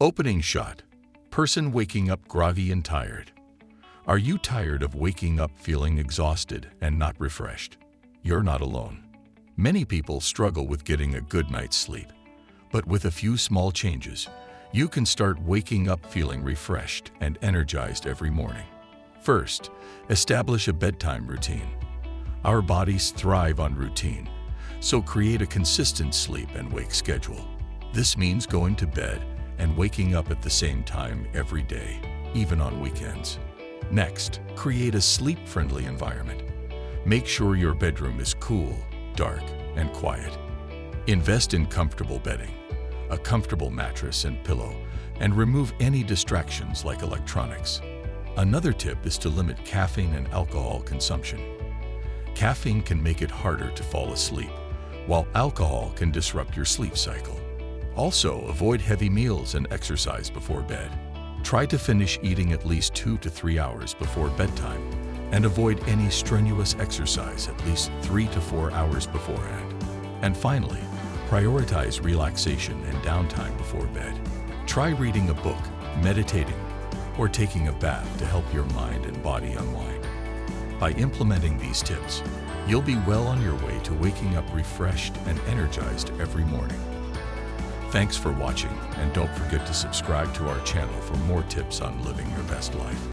Opening shot. Person waking up groggy and tired. Are you tired of waking up feeling exhausted and not refreshed? You're not alone. Many people struggle with getting a good night's sleep, but with a few small changes, you can start waking up feeling refreshed and energized every morning. First, establish a bedtime routine. Our bodies thrive on routine, so create a consistent sleep and wake schedule. This means going to bed and waking up at the same time every day, even on weekends. Next, create a sleep-friendly environment. Make sure your bedroom is cool, dark, and quiet. Invest in comfortable bedding, a comfortable mattress and pillow, and remove any distractions like electronics. Another tip is to limit caffeine and alcohol consumption. Caffeine can make it harder to fall asleep, while alcohol can disrupt your sleep cycle. Also, avoid heavy meals and exercise before bed. Try to finish eating at least 2 to 3 hours before bedtime, and avoid any strenuous exercise at least 3 to 4 hours beforehand. And finally, prioritize relaxation and downtime before bed. Try reading a book, meditating, or taking a bath to help your mind and body unwind. By implementing these tips, you'll be well on your way to waking up refreshed and energized every morning. Thanks for watching, and don't forget to subscribe to our channel for more tips on living your best life.